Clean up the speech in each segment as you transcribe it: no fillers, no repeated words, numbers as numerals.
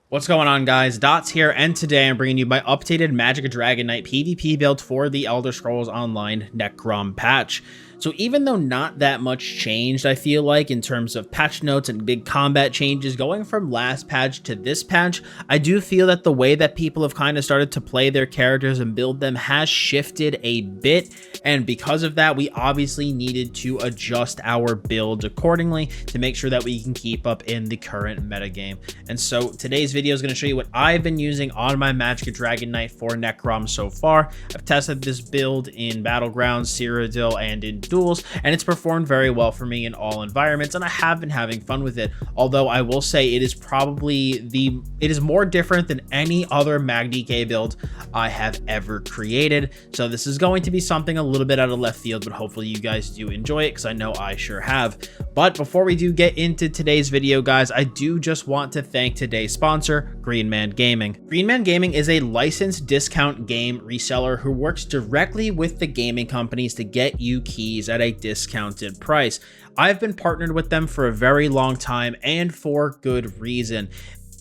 What's going on, guys? Dottz here, and today I'm bringing you my updated Magicka Dragonknight PvP build for the Elder Scrolls Online Necrom patch. So even though not that much changed, I feel like, in terms of patch notes and big combat changes going from last patch to this patch, I do feel that the way that people have kind of started to play their characters and build them has shifted a bit, and because of that, we obviously needed to adjust our builds accordingly to make sure that we can keep up in the current metagame. And so today's video is going to show you what I've been using on my Magicka Dragonknight for Necrom so far. I've tested this build in Battlegrounds, Cyrodiil, and in duels, and it's performed very well for me in all environments, and I have been having fun with it. Although I will say it is more different than any other MagDK build I have ever created. So this is going to be something a little bit out of left field, but hopefully you guys do enjoy it, because I know I sure have. But before we do get into today's video, guys, I do just want to thank today's sponsor, Greenman Gaming. Greenman Gaming is a licensed discount game reseller who works directly with the gaming companies to get you keys at a discounted price. I've been partnered with them for a very long time, and for good reason.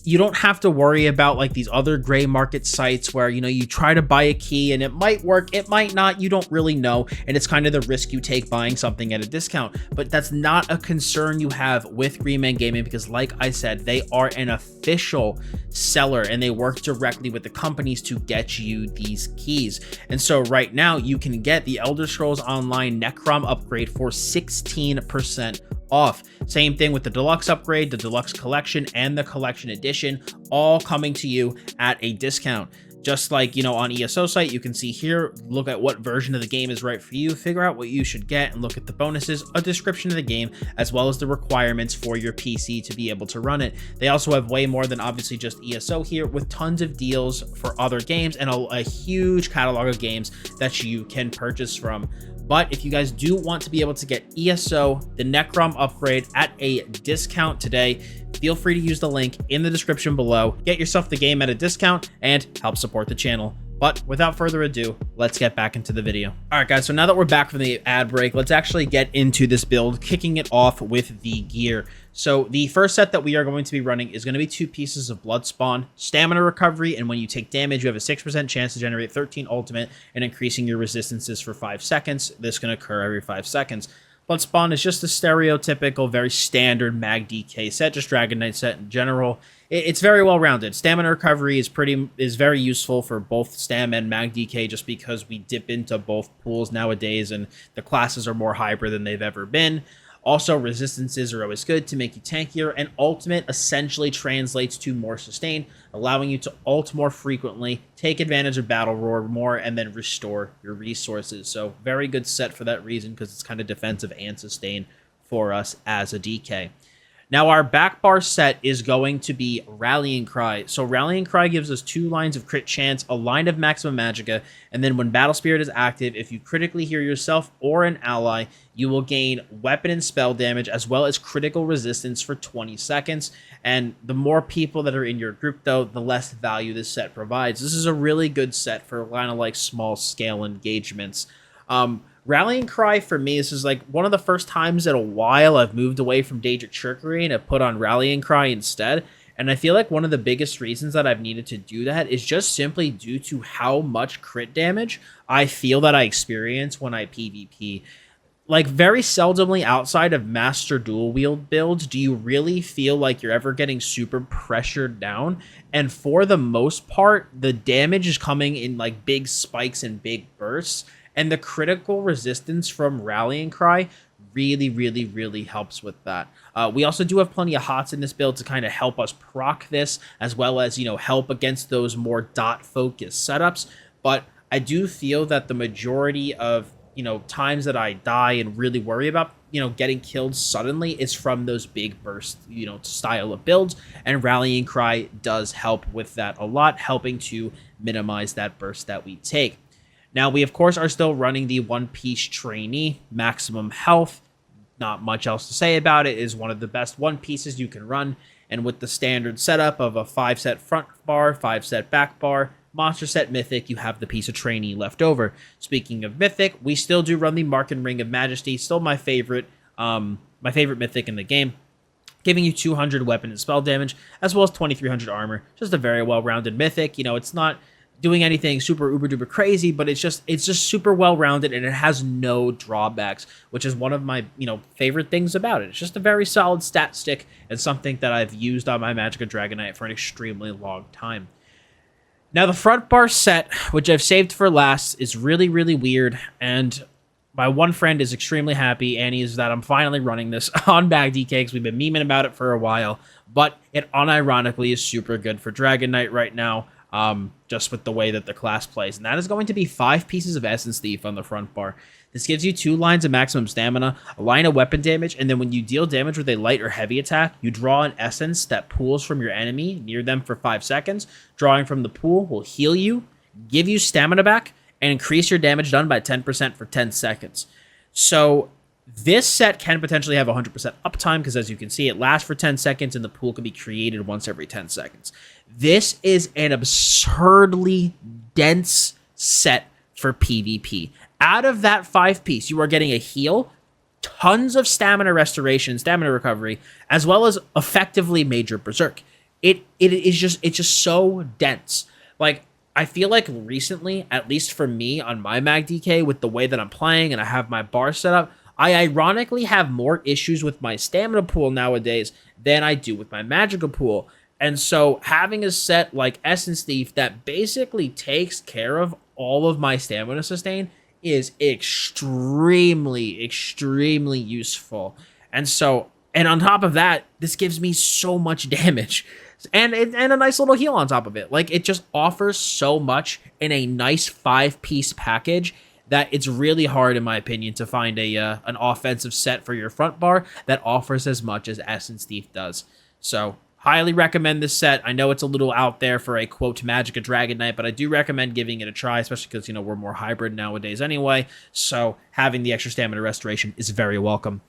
You don't have to worry about like these other gray market sites where, you know, you try to buy a key and it might work, it might not, you don't really know, and it's kind of the risk you take buying something at a discount. But that's not a concern you have with Greenman Gaming, because like I said, they are an official seller and they work directly with the companies to get you these keys. And so right now you can get the Elder Scrolls Online Necrom upgrade for 16% off. Same thing with the deluxe upgrade, the deluxe collection, and the collection edition, all coming to you at a discount. Just like, you know, on ESO site, you can see here, look at what version of the game is right for you, figure out what you should get, and look at the bonuses, a description of the game, as well as the requirements for your PC to be able to run it. They also have way more than obviously just ESO here, with tons of deals for other games and a huge catalog of games that you can purchase from. But if you guys do want to be able to get ESO, the Necrom upgrade, at a discount today, feel free to use the link in the description below. Get yourself the game at a discount and help support the channel. But without further ado, let's get back into the video. All right, guys, so now that we're back from the ad break, let's actually get into this build, kicking it off with the gear. So the first set that we are going to be running is going to be 2 pieces of blood spawn, stamina recovery, and when you take damage, you have a 6% chance to generate 13 ultimate and increasing your resistances for 5 seconds. This can occur every 5 seconds. Blood spawn is just a stereotypical, very standard MagDK set, just Dragonknight set in general. It's very well rounded. Stamina recovery is very useful for both Stam and MagDK, just because we dip into both pools nowadays and the classes are more hybrid than they've ever been. Also, resistances are always good to make you tankier, and ultimate essentially translates to more sustain, allowing you to ult more frequently, take advantage of battle roar more, and then restore your resources. So very good set for that reason, because it's kind of defensive and sustain for us as a DK. Now, our back bar set is going to be Rallying Cry. So Rallying Cry gives us 2 lines of crit chance, a line of maximum magicka, and then when Battle Spirit is active, if you critically heal yourself or an ally, you will gain weapon and spell damage, as well as critical resistance for 20 seconds. And the more people that are in your group, though, the less value this set provides. This is a really good set for kind of like small scale engagements. Rallying Cry, for me, this is like one of the first times in a while I've moved away from Daedric Trickery and have put on Rallying Cry instead. And I feel like one of the biggest reasons that I've needed to do that is just simply due to how much crit damage I feel that I experience when I PvP. Like, very seldomly outside of Master Dual Wield builds do you really feel like you're ever getting super pressured down. And for the most part, the damage is coming in like big spikes and big bursts. And the critical resistance from Rallying Cry really helps with that. We also do have plenty of HOTS in this build to kind of help us proc this, as well as, you know, help against those more dot-focused setups. But I do feel that the majority of, you know, times that I die and really worry about, you know, getting killed suddenly is from those big burst, you know, style of builds. And Rallying Cry does help with that a lot, helping to minimize that burst that we take. Now, we, of course, are still running the one-piece trainee, maximum health. Not much else to say about it. It is one of the best one pieces you can run. And with the standard setup of a 5-set front bar, 5-set back bar, monster set mythic, you have the piece of trainee left over. Speaking of mythic, we still do run the Mark and Ring of Majesty. Still my favorite mythic in the game. giving you 200 weapon and spell damage, as well as 2300 armor. Just a very well-rounded mythic. You know, it's not doing anything super uber duper crazy, but it's just super well-rounded, and it has no drawbacks, which is one of my, you know, favorite things about it. It's just a very solid stat stick, and something that I've used on my Magicka Dragonknight for an extremely long time. Now, the front bar set, which I've saved for last, is really, really weird, and my one friend is extremely happy, and is that I'm finally running this on MagDK, because we've been memeing about it for a while, but it unironically is super good for Dragonknight right now, just with the way that the class plays, and that is going to be 5 pieces of Essence Thief on the front bar. This gives you 2 lines of maximum stamina, a line of weapon damage, and then when you deal damage with a light or heavy attack, you draw an essence that pools from your enemy near them for 5 seconds. Drawing from the pool will heal you, give you stamina back, and increase your damage done by 10% for 10 seconds. So this set can potentially have 100% uptime, because as you can see, it lasts for 10 seconds, and the pool can be created once every 10 seconds. This is an absurdly dense set for PvP. Out of that 5-piece, you are getting a heal, tons of stamina restoration, stamina recovery, as well as effectively major berserk. It's just so dense. Like, I feel like recently, at least for me on my MagDK, with the way that I'm playing and I have my bar set up, I ironically have more issues with my stamina pool nowadays than I do with my Magicka pool. And so having a set like Essence Thief that basically takes care of all of my stamina sustain is extremely, extremely useful. And on top of that, this gives me so much damage. And a nice little heal on top of it. Like, it just offers so much in a nice 5-piece package that it's really hard, in my opinion, to find an offensive set for your front bar that offers as much as Essence Thief does. So, highly recommend this set. I know it's a little out there for a, quote, Magicka Dragonknight, but I do recommend giving it a try, especially because, you know, we're more hybrid nowadays anyway, so having the extra stamina restoration is very welcome.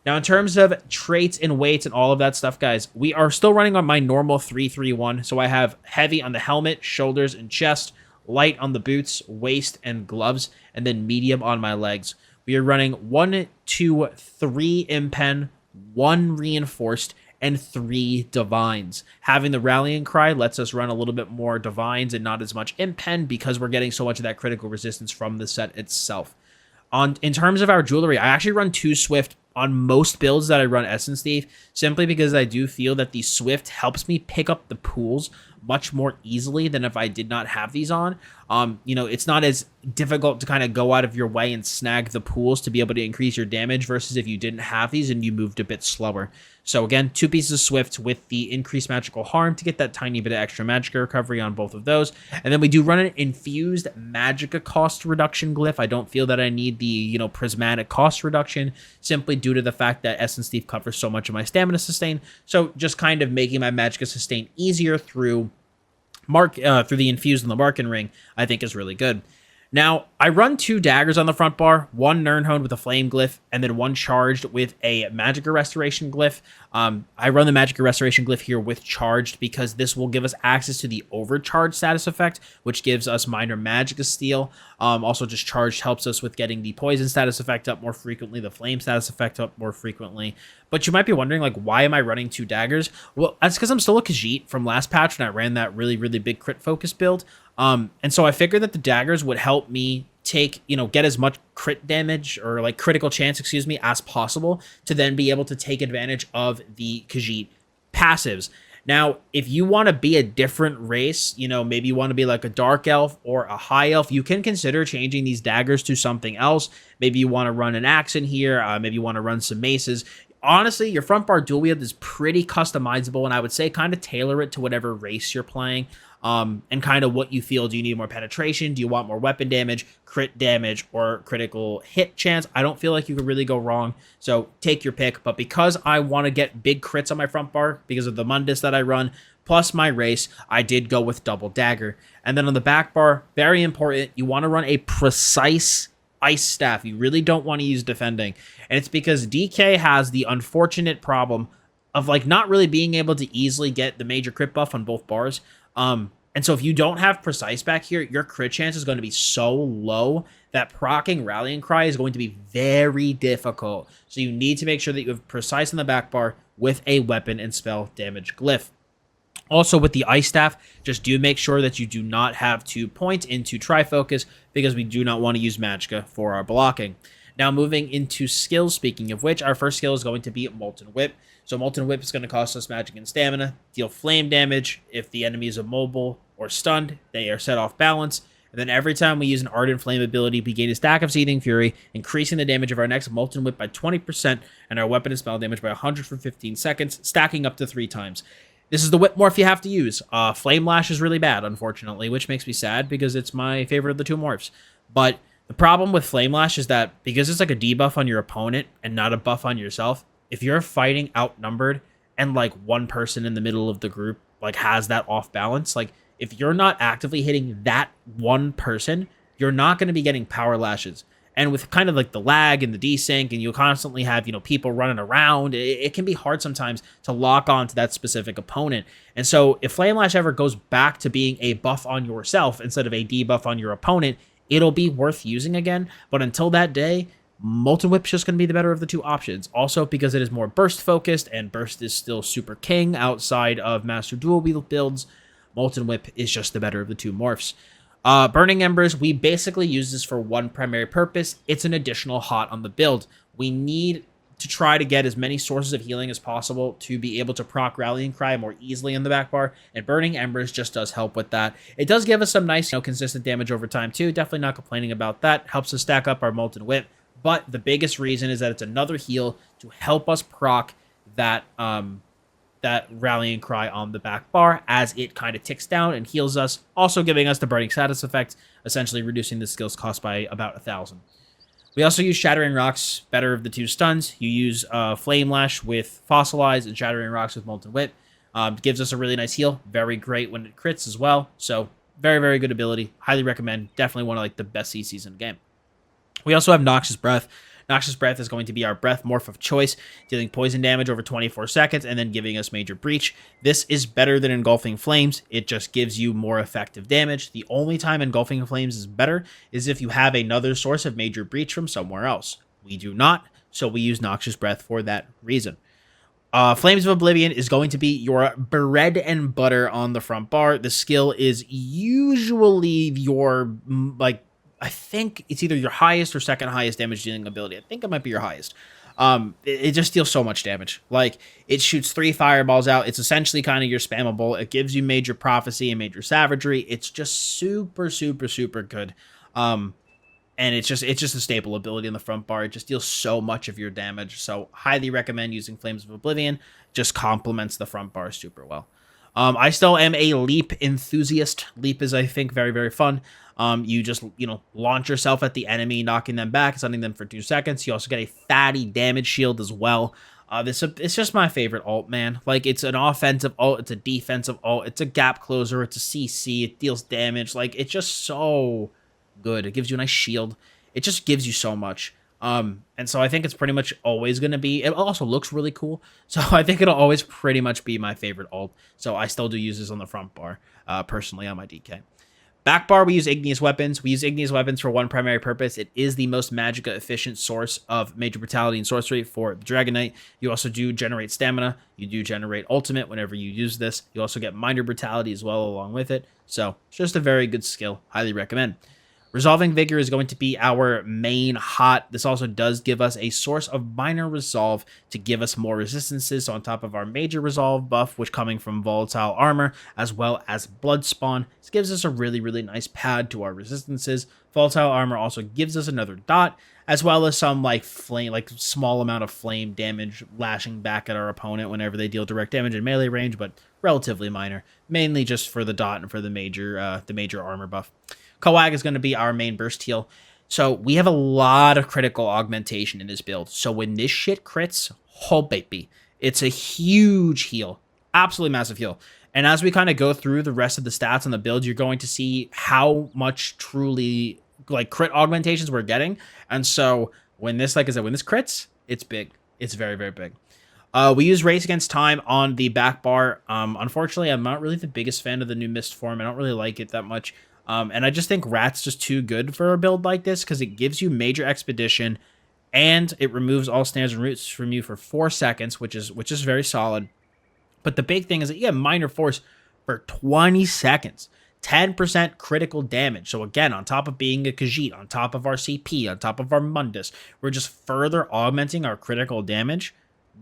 Now, in terms of traits and weights and all of that stuff, guys, we are still running on my normal 3-3-1, so I have heavy on the helmet, shoulders, and chest, light on the boots, waist, and gloves, and then medium on my legs. We are running 1, 2, 3 impen, 1 reinforced, and 3 divines. Having the rallying cry lets us run a little bit more divines and not as much impen, because we're getting so much of that critical resistance from the set itself. In terms of our jewelry, I actually run 2 Swift on most builds that I run Essence Thief, simply because I do feel that the Swift helps me pick up the pools much more easily than if I did not have these on. You know, it's not as difficult to kind of go out of your way and snag the pools to be able to increase your damage versus if you didn't have these and you moved a bit slower. So again, 2 pieces of Swift with the increased magical harm to get that tiny bit of extra Magicka recovery on both of those. And then we do run an infused Magicka cost reduction glyph. I don't feel that I need the, you know, prismatic cost reduction, simply due to the fact that Essence Thief covers so much of my stamina sustain. So just kind of making my Magicka sustain easier through the infused and the Markin ring, I think is really good. Now, I run 2 daggers on the front bar, 1 Nirnhoned with a flame glyph, and then 1 charged with a Magicka restoration glyph. I run the Magicka restoration glyph here with charged because this will give us access to the overcharge status effect, which gives us minor Magicka steal. Also, just charged helps us with getting the poison status effect up more frequently, the flame status effect up more frequently. But you might be wondering, like, why am I running 2 daggers? Well, that's because I'm still a Khajiit from last patch, and I ran that really, really big crit focus build. And so I figured that the daggers would help me get as much crit damage, or like critical chance, as possible, to then be able to take advantage of the Khajiit passives. Now, if you want to be a different race, you know, maybe you want to be like a dark elf or a high elf, you can consider changing these daggers to something else. Maybe you want to run an axe in here. Maybe you want to run some maces. Honestly, your front bar dual wield is pretty customizable, and I would say kind of tailor it to whatever race you're playing. And kind of what you feel. Do you need more penetration? Do you want more weapon damage, crit damage, or critical hit chance? I don't feel like you could really go wrong, so take your pick. But because I want to get big crits on my front bar because of the Mundus that I run, plus my race, I did go with double dagger. And then on the back bar, very important, you want to run a precise ice staff. You really don't want to use defending. And it's because DK has the unfortunate problem of like not really being able to easily get the major crit buff on both bars. And so if you don't have precise back here, your crit chance is going to be so low that proccing Rallying Cry is going to be very difficult. So you need to make sure that you have precise in the back bar, with a weapon and spell damage glyph. Also, with the Ice Staff, just do make sure that you do not have 2 points into Trifocus, because we do not want to use Magicka for our blocking. Now, moving into skills, speaking of which, our first skill is going to be Molten Whip. So Molten Whip is going to cost us magic and stamina, deal flame damage. If the enemy is immobile or stunned, they are set off balance. And then every time we use an Ardent Flame ability, we gain a stack of Seething Fury, increasing the damage of our next Molten Whip by 20% and our weapon and spell damage by 100 for 15 seconds, stacking up to 3 times. This is the whip morph you have to use. Flame Lash is really bad, unfortunately, which makes me sad because it's my favorite of the 2 morphs. But the problem with Flame Lash is that because it's like a debuff on your opponent and not a buff on yourself, if you're fighting outnumbered and like one person in the middle of the group like has that off balance, like if you're not actively hitting that one person, you're not going to be getting power lashes. And with kind of like the lag and the desync, and you'll constantly have, you know, people running around, it can be hard sometimes to lock on to that specific opponent. And so if Flame Lash ever goes back to being a buff on yourself instead of a debuff on your opponent, it'll be worth using again. But until that day, Molten Whip's just going to be the better of the 2 options. Also, because it is more burst focused, and burst is still super king outside of Master Dual Wield builds, Molten Whip is just the better of the 2 morphs. Burning Embers, we basically use this for one primary purpose. It's an additional hot on the build. We need to try to get as many sources of healing as possible to be able to proc Rallying Cry more easily in the back bar, and Burning Embers just does help with that. It does give us some nice, you know, consistent damage over time too. Definitely not complaining about that. Helps us stack up our Molten Whip, but the biggest reason is that it's another heal to help us proc that that Rallying Cry on the back bar as it kind of ticks down and heals us, also giving us the Burning Status effect, essentially reducing the skill's cost by about 1,000. We also use Shattering Rocks, better of the 2 stuns. You use Flame Lash with Fossilize and Shattering Rocks with Molten Whip. Gives us a really nice heal, very great when it crits as well, so very, very good ability. Highly recommend, definitely one of like the best CCs in the game. We also have Noxious Breath. Noxious Breath is going to be our breath morph of choice, dealing poison damage over 24 seconds and then giving us Major Breach. This is better than Engulfing Flames. It just gives you more effective damage. The only time Engulfing Flames is better is if you have another source of Major Breach from somewhere else. We do not, so we use Noxious Breath for that reason. Flames of Oblivion is going to be your bread and butter on the front bar. The skill is usually your, like, I think it's either your highest or second highest damage dealing ability. I think it might be your highest. It just deals so much damage. Like, it shoots 3 fireballs out. It's essentially kind of your spammable. It gives you Major Prophecy and Major Savagery. It's just super, super, super good. And it's just a staple ability in the front bar. It just deals so much of your damage. So highly recommend using Flames of Oblivion. Just complements the front bar super well. I still am a Leap enthusiast. Leap is, I think, very, very fun. You just, launch yourself at the enemy, knocking them back, stunning them for 2 seconds. You also get a fatty damage shield as well. It's just my favorite ult, man. Like, it's an offensive ult, it's a defensive ult, it's a gap closer, it's a CC, it deals damage. Like, it's just so good. It gives you a nice shield. It just gives you so much. And so I think it's pretty much always going to be, it also looks really cool. So I think it'll always pretty much be my favorite ult. So I still do use this on the front bar, personally on my DK. Back bar, we use Igneous Weapons. We use Igneous Weapons for one primary purpose. It is the most Magicka efficient source of Major Brutality and Sorcery for the Dragonknight. You also do generate stamina. You do generate ultimate whenever you use this. You also get Minor Brutality as well along with it. So it's just a very good skill. Highly recommend. Resolving Vigor is going to be our main hot. This also does give us a source of minor resolve to give us more resistances. So on top of our major resolve buff, which coming from volatile armor, as well as blood spawn, this gives us a really, really nice pad to our resistances. Volatile armor also gives us another dot, as well as some small amount of flame damage lashing back at our opponent whenever they deal direct damage in melee range, but relatively minor, mainly just for the dot and for the major armor buff. Coag is going to be our main burst heal. So we have a lot of critical augmentation in this build. So when this shit crits, oh baby, it's a huge heal. Absolutely massive heal. And as we kind of go through the rest of the stats on the build, you're going to see how much truly crit augmentations we're getting. And so when this, like I said, when this crits, it's big. It's very, very big. We use Race Against Time on the back bar. Unfortunately, I'm not really the biggest fan of the new Mist form. I don't really like it that much. And I just think Rat's just too good for a build like this because it gives you Major Expedition and it removes all stands and roots from you for 4 seconds, which is very solid. But the big thing is that you have minor force for 20 seconds. 10% critical damage. So again, on top of being a Khajiit, on top of our CP, on top of our Mundus, we're just further augmenting our critical damage,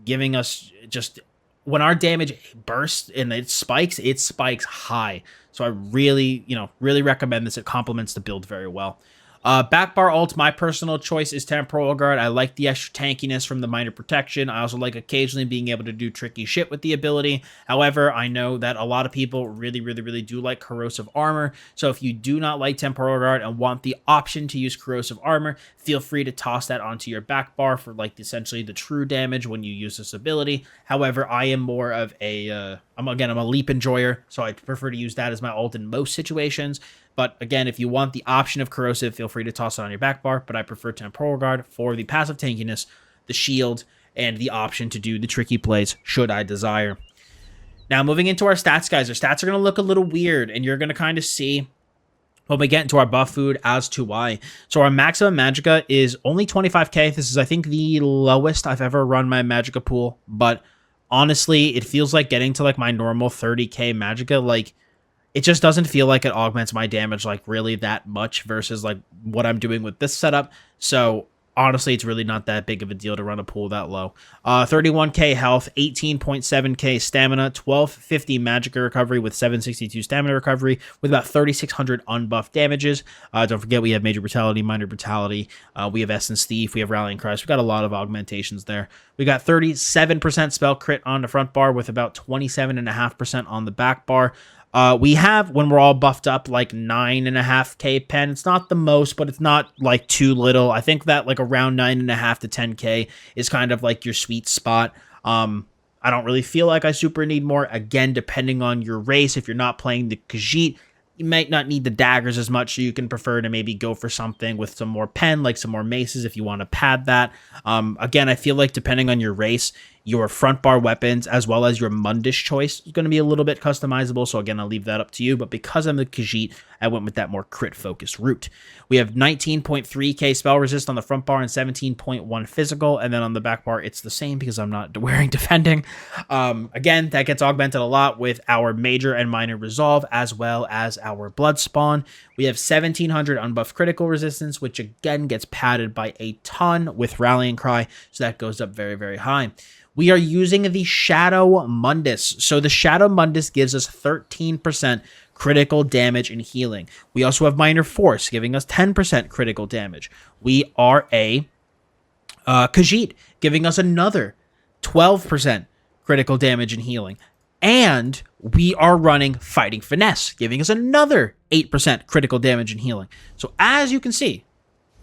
giving us just, when our damage bursts and it spikes high. So I really, really recommend this. It complements the build very well. Backbar ult, my personal choice is Temporal Guard. I like the extra tankiness from the minor protection. I also like occasionally being able to do tricky shit with the ability. However, I know that a lot of people really, really, really do like Corrosive Armor. So if you do not like Temporal Guard and want the option to use Corrosive Armor, feel free to toss that onto your backbar for like essentially the true damage when you use this ability. However, I am more of a, I'm a leap enjoyer, so I prefer to use that as my ult in most situations. But again, if you want the option of Corrosive, feel free to toss it on your backbar, but I prefer Temporal Guard for the passive tankiness, the shield, and the option to do the tricky plays should I desire. Now, moving into our stats, guys, our stats are going to look a little weird, and you're going to kind of see when we get into our buff food as to why. So our maximum Magicka is only 25k. This is, I think, the lowest I've ever run my Magicka pool, but honestly, it feels like getting to like my normal 30k Magicka, like, it just doesn't feel like it augments my damage like really that much versus like what I'm doing with this setup. So honestly, it's really not that big of a deal to run a pool that low. 31k health, 18.7k stamina, 1250 Magicka recovery with 762 stamina recovery with about 3600 unbuffed damages. Don't forget we have Major Brutality, Minor Brutality. We have Essence Thief. We have Rallying Cry. We got a lot of augmentations there. We got 37% spell crit on the front bar with about 27.5% on the back bar. We have, when we're all buffed up, like 9.5k pen. It's not the most, but it's not like too little. I think that like around 9.5 to 10k is kind of like your sweet spot. I don't really feel like I super need more. Again, depending on your race, if you're not playing the Khajiit, you might not need the daggers as much, so you can prefer to maybe go for something with some more pen, like some more maces if you want to pad that. Again, I feel like depending on your race, your front bar weapons as well as your Mundus choice is going to be a little bit customizable. So again, I'll leave that up to you. But because I'm the Khajiit, I went with that more crit focused route. We have 19.3k spell resist on the front bar and 17.1 physical. And then on the back bar, it's the same because I'm not wearing defending. Again, that gets augmented a lot with our major and minor resolve as well as our blood spawn. We have 1700 unbuffed critical resistance, which again gets padded by a ton with Rallying Cry. So that goes up very, very high. We are using the Shadow Mundus. So the Shadow Mundus gives us 13% critical damage and healing. We also have Minor Force, giving us 10% critical damage. We are a Khajiit, giving us another 12% critical damage and healing. And we are running Fighting Finesse, giving us another 8% critical damage and healing. So as you can see,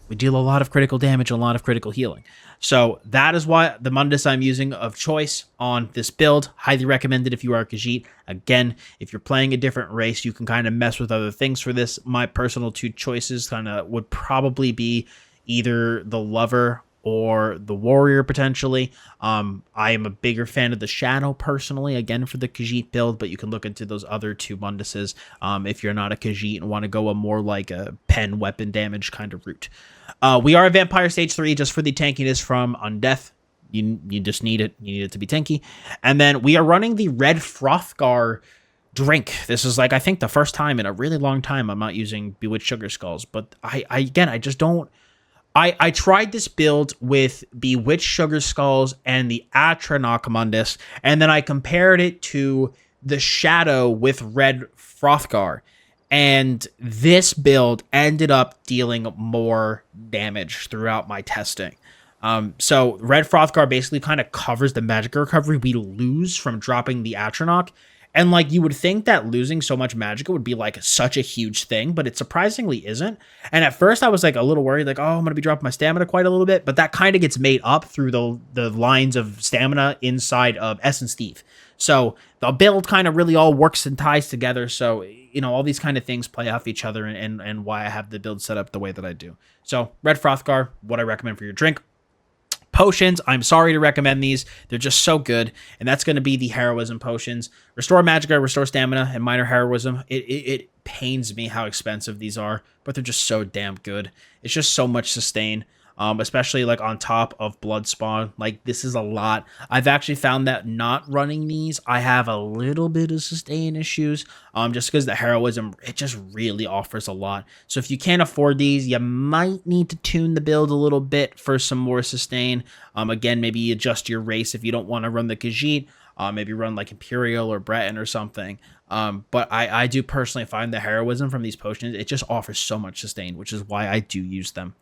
we deal a lot of critical damage, a lot of critical healing. So that is why the Mundus I'm using of choice on this build. Highly recommended if you are a Khajiit. Again, if you're playing a different race, you can kind of mess with other things for this. My personal two choices kind of would probably be either the Lover or the Warrior potentially. I am a bigger fan of the Shadow personally, again for the Khajiit build, but you can look into those other two Munduses if you're not a Khajiit and want to go a more like a pen weapon damage kind of route. We are a Vampire Stage 3 just for the tankiness from Undeath. You just need it. You need it to be tanky. And then we are running the Red Frothgar drink. This is like, I think the first time in a really long time I'm not using Bewitched Sugar Skulls, but I just don't. I tried this build with Bewitched Sugar Skulls and the Atronach Mundus, and then I compared it to the Shadow with Red Frothgar. And this build ended up dealing more damage throughout my testing. So Red Frothgar basically kind of covers the Magicka recovery we lose from dropping the Atronach. And like you would think that losing so much Magicka would be like such a huge thing, but it surprisingly isn't. And at first I was like a little worried, like, oh, I'm going to be dropping my stamina quite a little bit. But that kind of gets made up through the lines of stamina inside of Essence Thief. So the build kind of really all works and ties together. So, you know, all these kind of things play off each other and why I have the build set up the way that I do. So Red Frothgar, what I recommend for your drink. Potions, I'm sorry to recommend these. They're just so good. And that's going to be the Heroism potions. Restore Magicka, Restore Stamina, and Minor Heroism. It pains me how expensive these are, but they're just so damn good. It's just so much sustain. especially like on top of Bloodspawn. Like, this is a lot. I've actually found that not running these, I have a little bit of sustain issues, just because the heroism, it just really offers a lot. So if you can't afford these, you might need to tune the build a little bit for some more sustain. Again, maybe adjust your race if you don't want to run the Khajiit. Maybe run like Imperial or Breton or something. But I do personally find the heroism from these potions, it just offers so much sustain, which is why I do use them.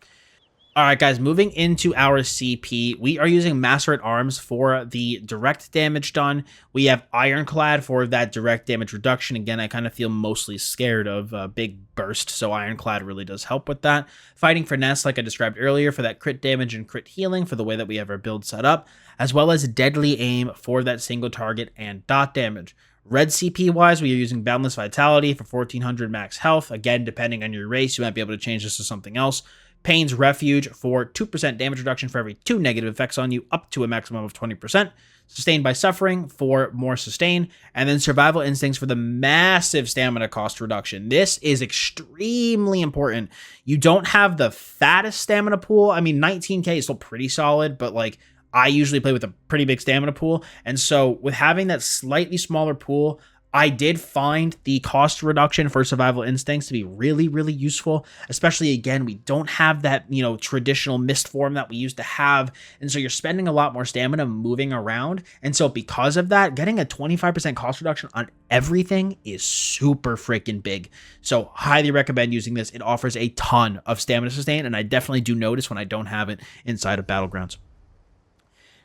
All right, guys, moving into our CP, we are using Master at Arms for the direct damage done. We have Ironclad for that direct damage reduction. Again, I kind of feel mostly scared of big burst, so Ironclad really does help with that. Fighting Finesse, like I described earlier, for that crit damage and crit healing for the way that we have our build set up, as well as Deadly Aim for that single target and dot damage. Red CP wise, we are using Boundless Vitality for 1400 max health. Again, depending on your race, you might be able to change this to something else. Pain's Refuge for 2% damage reduction for every 2 negative effects on you, up to a maximum of 20%. Sustained by Suffering for more sustain. And then Survival Instincts for the massive stamina cost reduction. This is extremely important. You don't have the fattest stamina pool. I mean, 19k is still pretty solid, but like, I usually play with a pretty big stamina pool. And so with having that slightly smaller pool, I did find the cost reduction for Survival Instincts to be really, really useful, especially, again, we don't have that, you know, traditional mist form that we used to have, and so you're spending a lot more stamina moving around, and so because of that, getting a 25% cost reduction on everything is super freaking big. So highly recommend using this. It offers a ton of stamina sustain, and I definitely do notice when I don't have it inside of Battlegrounds.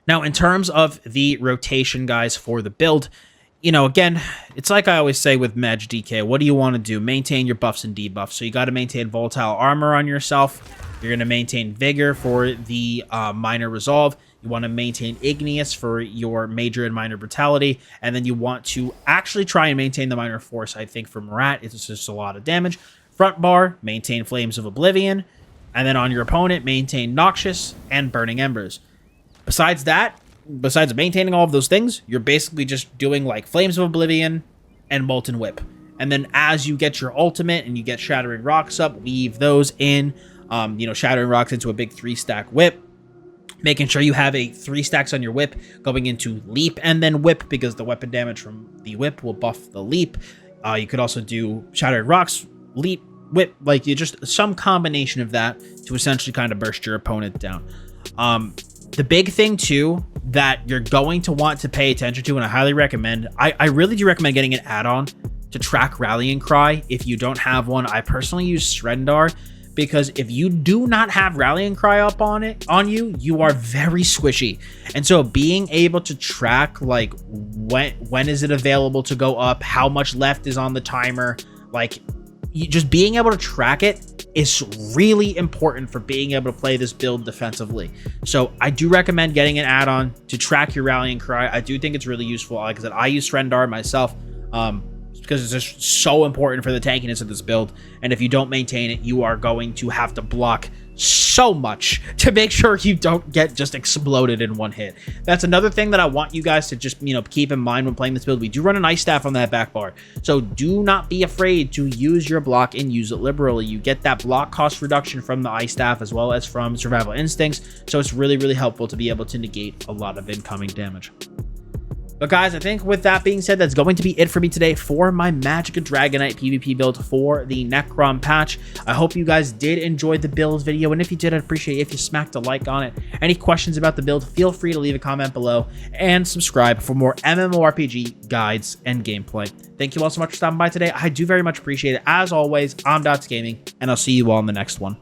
Now, in terms of the rotation, guys, for the build, you know, again, it's like I always say with MagDK, what do you want to do? Maintain your buffs and debuffs. So you got to maintain Volatile Armor on yourself. You're going to maintain Vigor for the Minor Resolve. You want to maintain Igneous for your Major and Minor Brutality. And then you want to actually try and maintain the Minor Force, I think, for Marat. It's just a lot of damage. Front bar, maintain Flames of Oblivion. And then on your opponent, maintain Noxious and Burning Embers. Besides that, besides maintaining all of those things, you're basically just doing like Flames of Oblivion and Molten Whip. And then as you get your ultimate and you get Shattering Rocks up, weave those in, you know, Shattering Rocks into a big 3-stack whip. Making sure you have a 3 stacks on your whip going into Leap and then Whip, because the weapon damage from the whip will buff the Leap. You could also do Shattering Rocks, Leap, Whip, like you just some combination of that to essentially kind of burst your opponent down. The big thing, too, that you're going to want to pay attention to, and I highly recommend, I really do recommend getting an add-on to track Rallying Cry. If you don't have one, I personally use Srendar, because if you do not have Rallying Cry up on you, you are very squishy. And so being able to track, like, when is it available to go up, how much left is on the timer, like, just being able to track it is really important for being able to play this build defensively. So I do recommend getting an add-on to track your Rallying Cry. I do think it's really useful. Like I said, I use Srendar myself because it's just so important for the tankiness of this build. And if you don't maintain it, you are going to have to block so much to make sure you don't get just exploded in one hit. That's another thing that I want you guys to just, you know, keep in mind when playing this build. We do run an Ice Staff on that back bar, so do not be afraid to use your block and use it liberally. You get that block cost reduction from the Ice Staff as well as from Survival Instincts, so it's really, really helpful to be able to negate a lot of incoming damage. But guys, I think with that being said, that's going to be it for me today for my Magicka Dragonknight PvP build for the Necrom patch. I hope you guys did enjoy the build video, and if you did, I'd appreciate it if you smacked a like on it. Any questions about the build, feel free to leave a comment below, and subscribe for more MMORPG guides and gameplay. Thank you all so much for stopping by today. I do very much appreciate it. As always, I'm Dottz Gaming, and I'll see you all in the next one.